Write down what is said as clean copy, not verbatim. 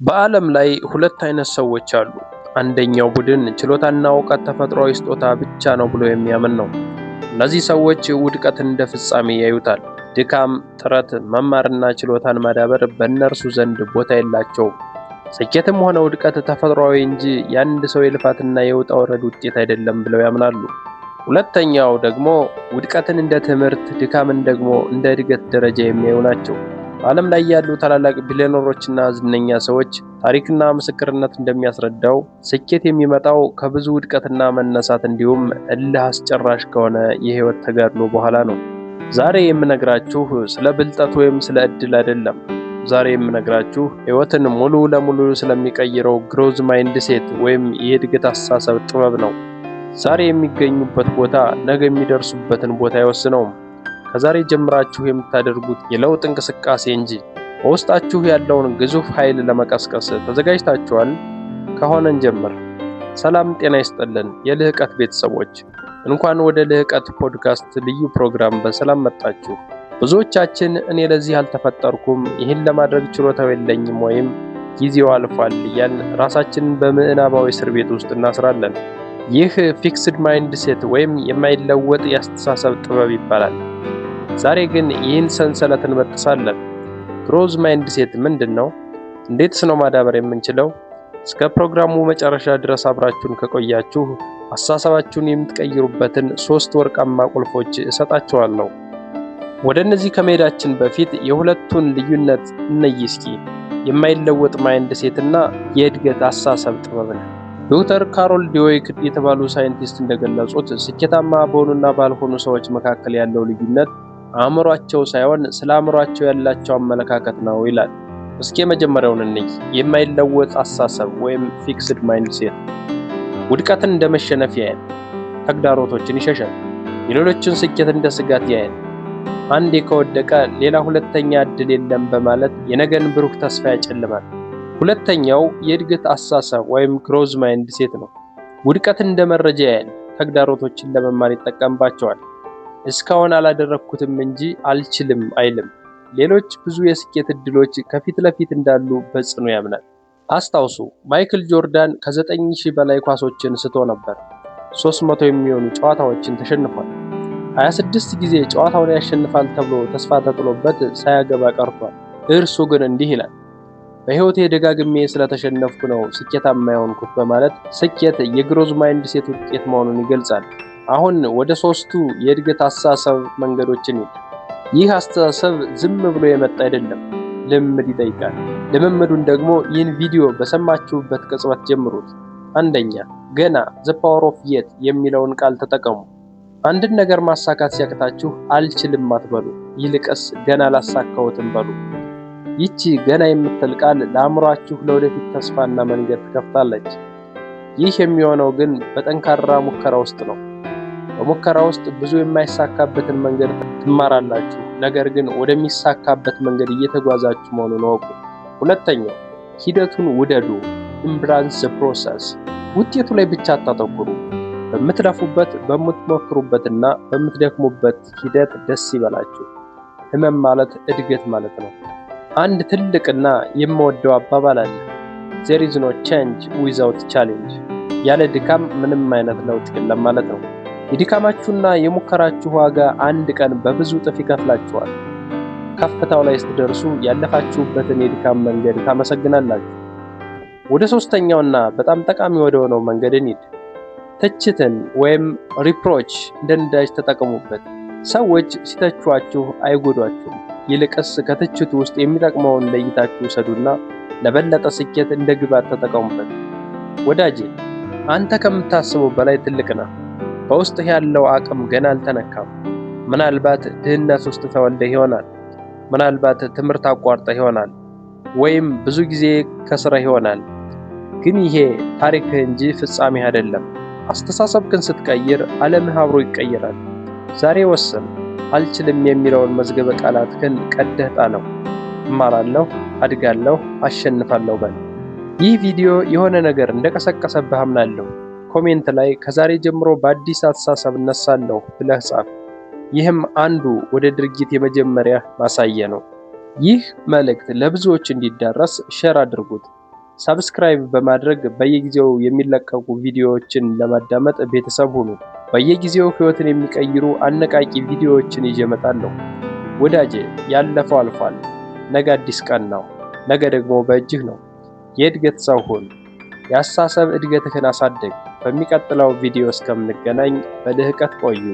በዓለም ላይ ሁለት አይነት ሰዎች አሉ። አንደኛው ቡድን ችሎታና እውቀት ተፈጥሯዊ ስጦታ ብቻ ነው ብሎ የሚያምን ነው። እነዚህ ሰዎች ውድቀትን እንደ ፍጻሜ ያዩታል። ድካም፣ ጥረት፣ መማርና ችሎታን ማዳበር በእነርሱ ዘንድ ቦታ የላቸውም። ስኬትም ሆነ ውድቀት ተፈጥሯዊ እንጂ የአንድ ሰው የልፋትና የውጣ ውረድ ውጤት አይደለም ብለው ያምናሉ። ሁለተኛው ደግሞ ውድቀትን እንደ ትምህርት፣ ድካምን ደግሞ እንደ እድገት ደረጃ የሚያዩ ናቸው። በዓለም ላይ ያሉ ታላላቅ ቢሊዮነሮችና ዝነኛ ሰዎች ታሪክና ምስክርነት እንደሚያስረዳው ስኬት የሚመጣው ከብዙ ውድቀትና መነሳት እንዲሁም እልህ አስጨራሽ ከሆነ የህይወት ተጋድሎ በኋላ ነው። ዛሬ የምነግራችሁ ስለ ብልጠት ወይም ስለ እድል አይደለም። ዛሬ የምነግራችሁ ህይወትን ሙሉ ለሙሉ ስለሚቀይረው ግሮዝ ማይንድሴት ወይም የእድገት አስተሳሰብ ጥበብ ነው። ዛሬ የሚገኙበት ቦታ ነገ የሚደርሱበትን ቦታ አይወስነውም። ከዛሬ ጀምራችሁ የምታደርጉት የለውጥ እንቅስቃሴ እንጂ። በውስጣችሁ ያለውን ግዙፍ ኃይል ለመቀስቀስ ተዘጋጅታችኋል? ከሆነን ጀምር። ሰላም ጤና ይስጥልን የልህቀት ቤተሰቦች፣ እንኳን ወደ ልህቀት ፖድካስት ልዩ ፕሮግራም በሰላም መጣችሁ። ብዙዎቻችን እኔ ለዚህ አልተፈጠርኩም፣ ይህን ለማድረግ ችሎታው የለኝም ወይም ጊዜው አልፏል እያልን ራሳችንን በምዕናባዊ እስር ቤት ውስጥ እናስራለን። ይህ ፊክስድ ማይንድሴት ወይም የማይለወጥ የአስተሳሰብ ጥበብ ይባላል። ዛሬ ግን ይህን ሰንሰለት እንበጥሳለን። ግሮዝ ማይንድሴት ምንድን ነው? እንዴትስ ነው ማዳበር የምንችለው? እስከ ፕሮግራሙ መጨረሻ ድረስ አብራችሁን ከቆያችሁ አስተሳሰባችሁን የምትቀይሩበትን 3 ወርቃማ ቁልፎች እሰጣችኋለሁ። ወደ እነዚህ ከመሄዳችን በፊት የሁለቱን ልዩነት እንይ እስኪ። የማይለወጥ ማይንድሴት እና የእድገት አስተሳሰብ ጥበብን። ዶክተር ካሮል ዲዌክ የተባሉ ሳይንቲስት እንደገለጹት ስኬታማ በሆኑና ባልሆኑ ሰዎች መካከል ያለው ልዩነት አእምሯቸው ሳይሆን ስለ አእምሯቸው ያላቸው አመለካከት ነው ይላል። እስኪ የመጀመሪያውን እንይ። የማይለወጥ አስተሳሰብ ወይም ፊክስድ ማይንድሴት ውድቀትን እንደ መሸነፍ ያያል። ተግዳሮቶችን ይሸሻል። የሌሎችን ስኬት እንደ ስጋት ያያል። አንዴ ከወደቀ ሌላ ሁለተኛ እድል የለም በማለት የነገን ብሩህ ተስፋ ያጨልማል። ሁለተኛው የእድገት አስተሳሰብ ወይም ግሮዝ ማይንድሴት ነው። ውድቀትን እንደ መረጃ ያያል። ተግዳሮቶችን ለመማር ይጠቀምባቸዋል። እስካሁን አላደረኩትም እንጂ አልችልም አይልም። ሌሎች ብዙ የስኬት እድሎች ከፊት ለፊት እንዳሉ በጽኑ ያምናል። አስታውሱ፣ ማይክል ጆርዳን ከ9000 በላይ ኳሶችን ስቶ ነበር። 300 የሚሆኑ ጨዋታዎችን ተሸንፏል። 26 ጊዜ ጨዋታውን ያሸንፋል ተብሎ ተስፋ ተጥሎበት ሳያገባ ቀርቷል። እርሱ ግን እንዲህ ይላል፣ በህይወቴ ደጋግሜ ስለተሸነፍኩ ነው ስኬታማ የሆንኩት በማለት ስኬት የግሮዝ ማይንድሴት ውጤት መሆኑን ይገልጻል። አሁን ወደ 3ቱ የእድገት አስተሳሰብ መንገዶችን ይል። ይህ አስተሳሰብ ዝም ብሎ የመጣ አይደለም፣ ልምምድ ይጠይቃል። ልምምዱን ደግሞ ይህን ቪዲዮ በሰማችሁበት ቅጽበት ጀምሩት። አንደኛ፣ ገና ዘ ፓወር ኦፍ የት የሚለውን ቃል ተጠቀሙ። አንድን ነገር ማሳካት ሲያቅታችሁ አልችልም አትበሉ፣ ይልቅስ ገና አላሳካሁትም በሉ። ይቺ ገና የምትል ቃል ለአእምሯችሁ ለወደፊት ተስፋና መንገድ ትከፍታለች። ይህ የሚሆነው ግን በጠንካራ ሙከራ ውስጥ ነው። በሙከራ ውስጥ ብዙ የማይሳካበትን መንገድ ትማራላችሁ፣ ነገር ግን ወደሚሳካበት መንገድ እየተጓዛችሁ መሆኑን እወቁ። ሁለተኛው፣ ሂደቱን ውደዱ። ኢምብራንስ ዘ ፕሮሰስ። ውጤቱ ላይ ብቻ አታተኩሩ። በምትለፉበት፣ በምትሞክሩበትና በምትደክሙበት ሂደት ደስ ይበላችሁ። ህመም ማለት እድገት ማለት ነው። አንድ ትልቅና የምወደው አባባል አለ። There is no change without challenge። ያለ ድካም ምንም አይነት ለውጥ የለም ማለት ነው። የድካማችሁና የሙከራችሁ ዋጋ አንድ ቀን በብዙ እጥፍ ይከፍላችኋል። ከፍታው ላይ ስትደርሱ ያለፋችሁበትን የድካም መንገድ ታመሰግናላችሁ። ወደ 3ኛውና በጣም ጠቃሚ ወደ ሆነው መንገድ እንሂድ። ትችትን ወይም ሪፕሮች እንደ ነዳጅ ተጠቀሙበት። ሰዎች ሲተቿችሁ አይጎዷችሁም። ይልቅስ ከትችቱ ውስጥ የሚጠቅመውን ለይታችሁ ውሰዱና ለበለጠ ስኬት እንደ ግብዓት ተጠቀሙበት። ወዳጄ፣ አንተ ከምታስበው በላይ ትልቅ ነህ። በውስጥህ ያለው አቅም ገና አልተነካም። ምናልባት ድህነት ውስጥ ተወልደህ ይሆናል። ምናልባት ትምህርት አቋርጠህ ይሆናል። ወይም ብዙ ጊዜ ከስረህ ይሆናል። ግን ይሄ ታሪክህ እንጂ ፍጻሜህ አይደለም። አስተሳሰብህን ስትቀይር ዓለምህ አብሮ ይቀየራል። ዛሬ ወስን። አልችልም የሚለውን መዝገበ ቃላትህን ቀደህ ጣለው። እማራለሁ፣ አድጋለሁ፣ አሸንፋለሁ በል። ይህ ቪዲዮ የሆነ ነገር እንደቀሰቀሰብህ አምናለሁ። ኮሜንት ላይ ከዛሬ ጀምሮ በአዲስ አስተሳሰብ እነሳለሁ ብለህ ጻፍ። ይህም አንዱ ወደ ድርጊት የመጀመሪያ ማሳያ ነው። ይህ መልእክት ለብዙዎች እንዲዳረስ ሼር አድርጉት። ሰብስክራይብ በማድረግ በየጊዜው የሚለቀቁ ቪዲዮዎችን ለማዳመጥ ቤተሰብ ሁኑ። በየጊዜው ህይወትን የሚቀይሩ አነቃቂ ቪዲዮዎችን ይዤ እመጣለሁ። ወዳጄ ያለፈው አልፏል። ነገ አዲስ ቀን ነው። ነገ ደግሞ በእጅህ ነው። የእድገት ሰው ሁን። የአስተሳሰብ እድገትህን አሳድግ። በሚቀጥለው ቪዲዮ እስከምንገናኝ በልህቀት ቆዩ።